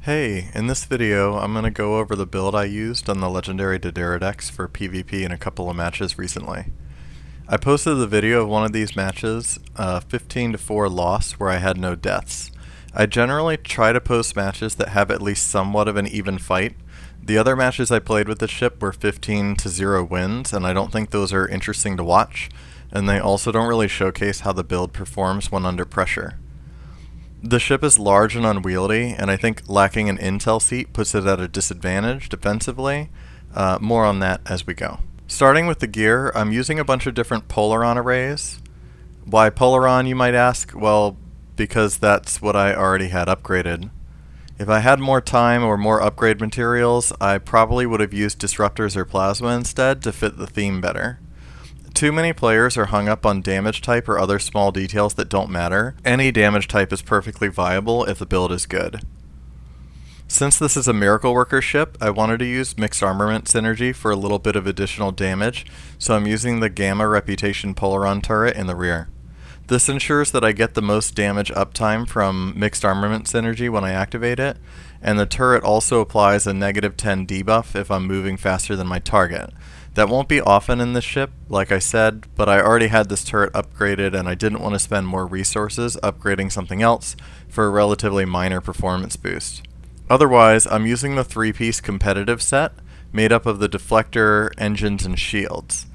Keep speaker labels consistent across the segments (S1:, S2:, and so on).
S1: Hey, in this video I'm going to go over the build I used on the legendary Dideridex for PvP in a couple of matches recently. I posted the video of one of these matches, 15-4 loss where I had no deaths. I generally try to post matches that have at least somewhat of an even fight. The other matches I played with the ship were 15-0 wins, and I don't think those are interesting to watch, and they also don't really showcase how the build performs when under pressure. The ship is large and unwieldy, and I think lacking an intel seat puts it at a disadvantage defensively. More on that as we go. Starting with the gear, I'm using a bunch of different Polaron arrays. Why Polaron, you might ask? Well, because that's what I already had upgraded. If I had more time or more upgrade materials, I probably would have used disruptors or plasma instead to fit the theme better. Too many players are hung up on damage type or other small details that don't matter. Any damage type is perfectly viable if the build is good. Since this is a Miracle Worker ship, I wanted to use mixed armament synergy for a little bit of additional damage, so I'm using the Gamma Reputation Polaron turret in the rear. This ensures that I get the most damage uptime from mixed armament synergy when I activate it, and the turret also applies a -10 debuff if I'm moving faster than my target. That won't be often in this ship, like I said, but I already had this turret upgraded and I didn't want to spend more resources upgrading something else for a relatively minor performance boost. Otherwise, I'm using the 3-piece competitive set made up of the deflector, engines, and shields.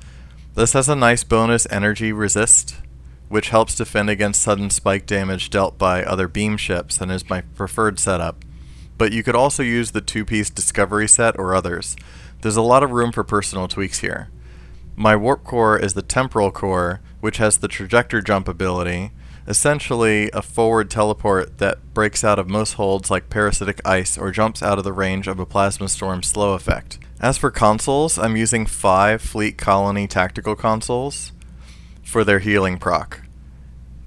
S1: This has a nice bonus energy resist, which helps defend against sudden spike damage dealt by other beam ships and is my preferred setup. But you could also use the 2-piece discovery set or others. There's a lot of room for personal tweaks here. My warp core is the temporal core, which has the trajector jump ability, essentially a forward teleport that breaks out of most holds like parasitic ice or jumps out of the range of a plasma storm slow effect. As for consoles, I'm using 5 Fleet Colony tactical consoles for their healing proc.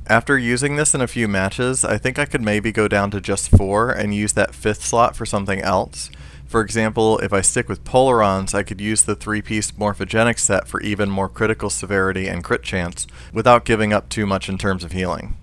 S1: After using this in a few matches, I think I could maybe go down to just 4 and use that 5th slot for something else. For example, if I stick with Polarons, I could use the 3-piece morphogenic set for even more critical severity and crit chance without giving up too much in terms of healing.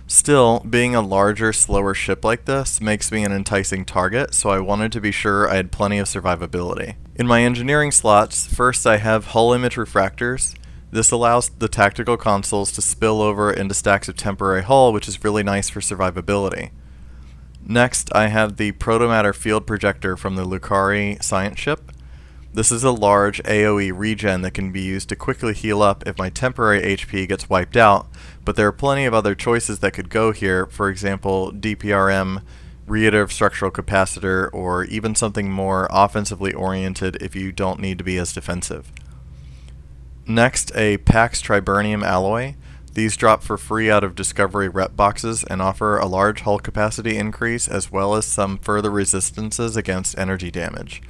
S1: Still, being a larger, slower ship like this makes me an enticing target, so I wanted to be sure I had plenty of survivability. In my engineering slots, first I have hull image refractors. This allows the tactical consoles to spill over into stacks of temporary hull, which is really nice for survivability. Next, I have the Protomatter Field Projector from the Lucari science ship. This is a large AoE regen that can be used to quickly heal up if my temporary HP gets wiped out, but there are plenty of other choices that could go here, for example, DPRM, Reiterative Structural Capacitor, or even something more offensively oriented if you don't need to be as defensive. Next, a Pax Triburnium alloy. These drop for free out of Discovery rep boxes and offer a large hull capacity increase as well as some further resistances against energy damage.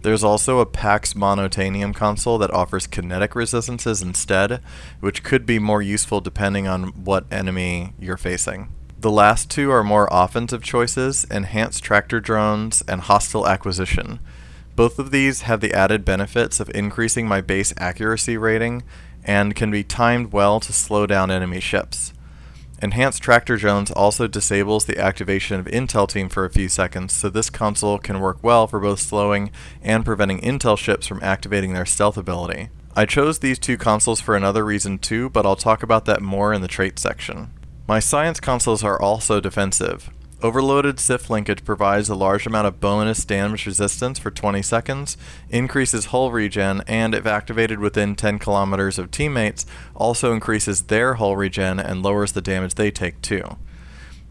S1: There's also a Pax Monotanium console that offers kinetic resistances instead, which could be more useful depending on what enemy you're facing. The last two are more offensive choices, Enhanced Tractor Drones and Hostile Acquisition. Both of these have the added benefits of increasing my base accuracy rating and can be timed well to slow down enemy ships. Enhanced Tractor Drones also disables the activation of Intel Team for a few seconds, so this console can work well for both slowing and preventing Intel ships from activating their stealth ability. I chose these two consoles for another reason too, but I'll talk about that more in the trait section. My science consoles are also defensive. Overloaded Sif linkage provides a large amount of bonus damage resistance for 20 seconds, increases hull regen, and if activated within 10 kilometers of teammates, also increases their hull regen and lowers the damage they take too.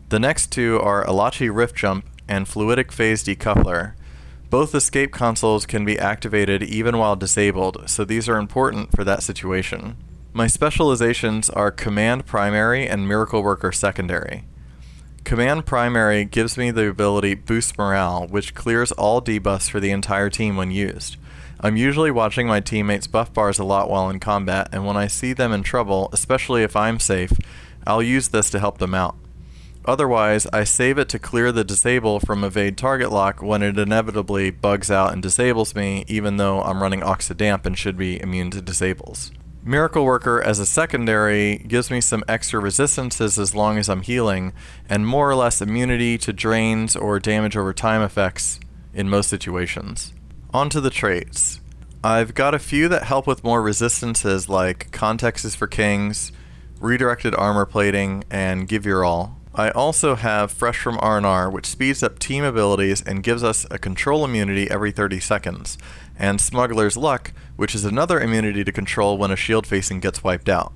S1: The next two are Elachi Rift Jump and Fluidic Phase Decoupler. Both escape consoles can be activated even while disabled, so these are important for that situation. My specializations are Command Primary and Miracle Worker Secondary. Command Primary gives me the ability Boost Morale, which clears all debuffs for the entire team when used. I'm usually watching my teammates' buff bars a lot while in combat, and when I see them in trouble, especially if I'm safe, I'll use this to help them out. Otherwise, I save it to clear the disable from evade target lock when it inevitably bugs out and disables me, even though I'm running Oxidamp and should be immune to disables. Miracle Worker as a secondary gives me some extra resistances as long as I'm healing, and more or less immunity to drains or damage over time effects in most situations. On to the traits. I've got a few that help with more resistances like Context is for Kings, Redirected Armor Plating, and Give Your All. I also have Fresh from R&R, which speeds up team abilities and gives us a control immunity every 30 seconds, and Smuggler's Luck, which is another immunity to control when a shield facing gets wiped out.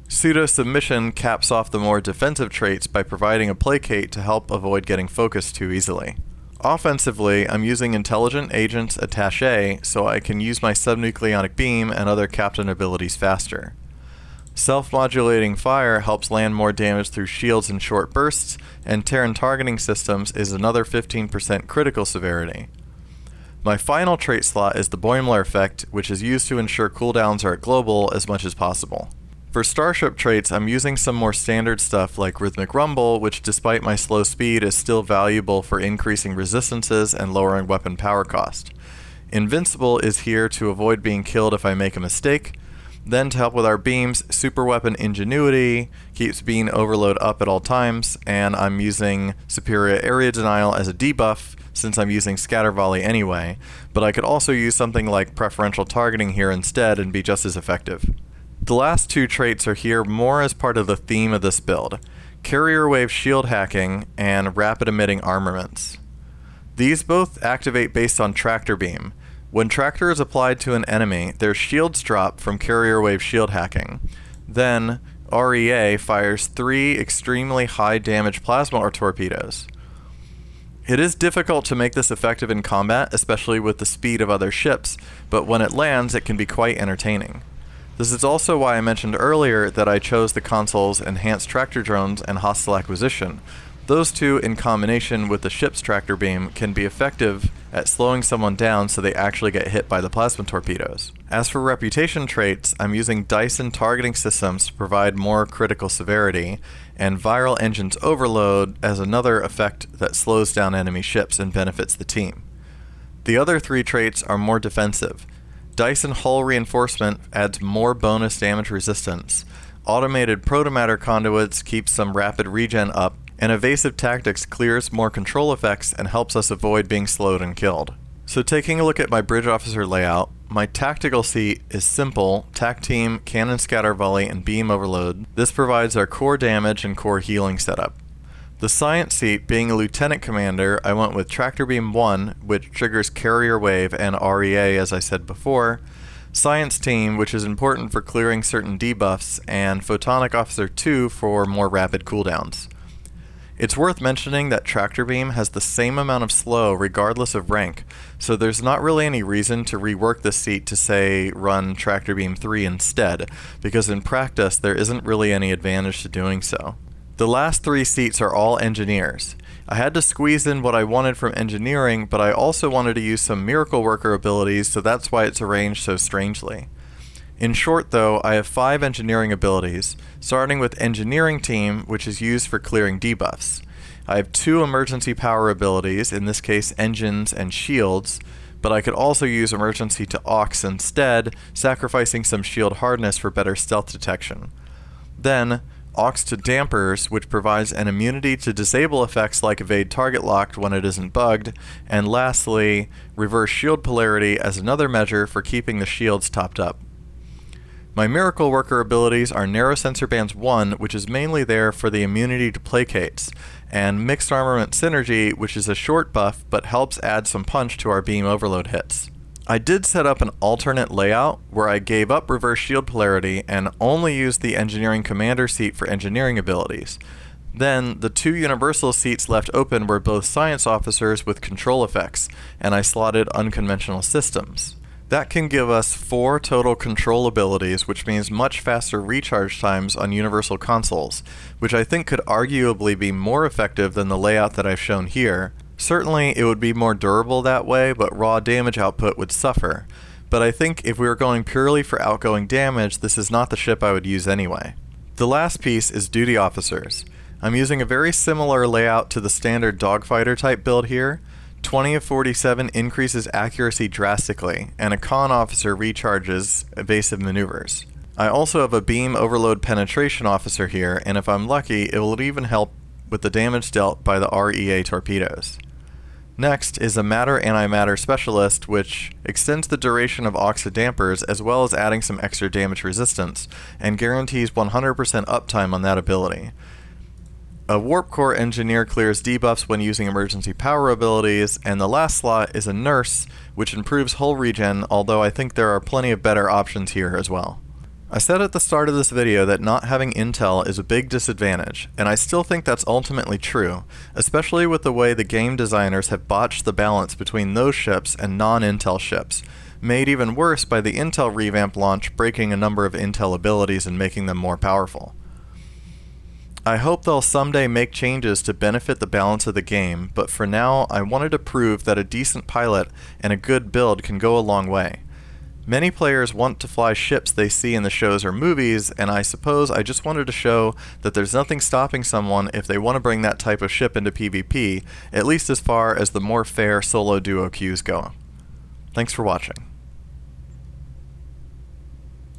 S1: Pseudo Submission caps off the more defensive traits by providing a placate to help avoid getting focused too easily. Offensively, I'm using Intelligent Agent's Attaché so I can use my Subnucleonic Beam and other captain abilities faster. Self-modulating fire helps land more damage through shields in short bursts, and Terran targeting systems is another 15% critical severity. My final trait slot is the Boimler effect, which is used to ensure cooldowns are at global as much as possible. For Starship traits, I'm using some more standard stuff like Rhythmic Rumble, which despite my slow speed is still valuable for increasing resistances and lowering weapon power cost. Invincible is here to avoid being killed if I make a mistake. Then to help with our beams, Super Weapon Ingenuity keeps beam overload up at all times, and I'm using Superior Area Denial as a debuff since I'm using Scatter Volley anyway, but I could also use something like Preferential Targeting here instead and be just as effective. The last two traits are here more as part of the theme of this build: Carrier Wave Shield Hacking and Rapid Emitting Armaments. These both activate based on Tractor Beam. When Tractor is applied to an enemy, their shields drop from Carrier Wave Shield Hacking. Then, REA fires 3 extremely high damage plasma torpedoes. It is difficult to make this effective in combat, especially with the speed of other ships, but when it lands, it can be quite entertaining. This is also why I mentioned earlier that I chose the console's Enhanced Tractor Drones and Hostile Acquisition. Those two, in combination with the ship's tractor beam, can be effective at slowing someone down so they actually get hit by the plasma torpedoes. As for reputation traits, I'm using Dyson targeting systems to provide more critical severity, and Viral Engine's Overload as another effect that slows down enemy ships and benefits the team. The other 3 traits are more defensive. Dyson Hull Reinforcement adds more bonus damage resistance, Automated Protomatter Conduits keeps some rapid regen up, and Evasive Tactics clears more control effects and helps us avoid being slowed and killed. So taking a look at my Bridge Officer layout, my tactical seat is simple: Tac Team, Cannon Scatter Volley, and Beam Overload. This provides our core damage and core healing setup. The Science seat, being a Lieutenant Commander, I went with Tractor Beam 1, which triggers Carrier Wave and REA as I said before, Science Team, which is important for clearing certain debuffs, and Photonic Officer 2 for more rapid cooldowns. It's worth mentioning that Tractor Beam has the same amount of slow regardless of rank, so there's not really any reason to rework this seat to say run Tractor Beam 3 instead, because in practice there isn't really any advantage to doing so. The last 3 seats are all engineers. I had to squeeze in what I wanted from engineering, but I also wanted to use some Miracle Worker abilities, so that's why it's arranged so strangely. In short though, I have 5 engineering abilities, starting with Engineering Team, which is used for clearing debuffs. I have 2 emergency power abilities, in this case engines and shields, but I could also use Emergency to Aux instead, sacrificing some shield hardness for better stealth detection. Then, Aux to Dampers, which provides an immunity to disable effects like Evade Target Locked when it isn't bugged, and lastly, Reverse Shield Polarity as another measure for keeping the shields topped up. My Miracle Worker abilities are Narrow Sensor Bands 1, which is mainly there for the immunity to placates, and Mixed Armament Synergy, which is a short buff but helps add some punch to our beam overload hits. I did set up an alternate layout where I gave up Reverse Shield Polarity and only used the Engineering Commander seat for engineering abilities. Then, the 2 universal seats left open were both Science Officers with control effects, and I slotted Unconventional Systems. That can give us 4 total control abilities, which means much faster recharge times on universal consoles, which I think could arguably be more effective than the layout that I've shown here. Certainly, it would be more durable that way, but raw damage output would suffer. But I think if we were going purely for outgoing damage, this is not the ship I would use anyway. The last piece is Duty Officers. I'm using a very similar layout to the standard Dogfighter type build here. 20 of 47 increases accuracy drastically, and a con officer recharges evasive maneuvers. I also have a beam overload penetration officer here, and if I'm lucky, it will even help with the damage dealt by the REA torpedoes. Next is a matter-antimatter specialist, which extends the duration of Oxa dampers as well as adding some extra damage resistance, and guarantees 100% uptime on that ability. A warp core engineer clears debuffs when using emergency power abilities, and the last slot is a nurse, which improves hull regen, although I think there are plenty of better options here as well. I said at the start of this video that not having intel is a big disadvantage, and I still think that's ultimately true, especially with the way the game designers have botched the balance between those ships and non-intel ships, made even worse by the intel revamp launch breaking a number of intel abilities and making them more powerful. I hope they'll someday make changes to benefit the balance of the game, but for now I wanted to prove that a decent pilot and a good build can go a long way. Many players want to fly ships they see in the shows or movies, and I suppose I just wanted to show that there's nothing stopping someone if they want to bring that type of ship into PvP, at least as far as the more fair solo duo queues go. Thanks for watching.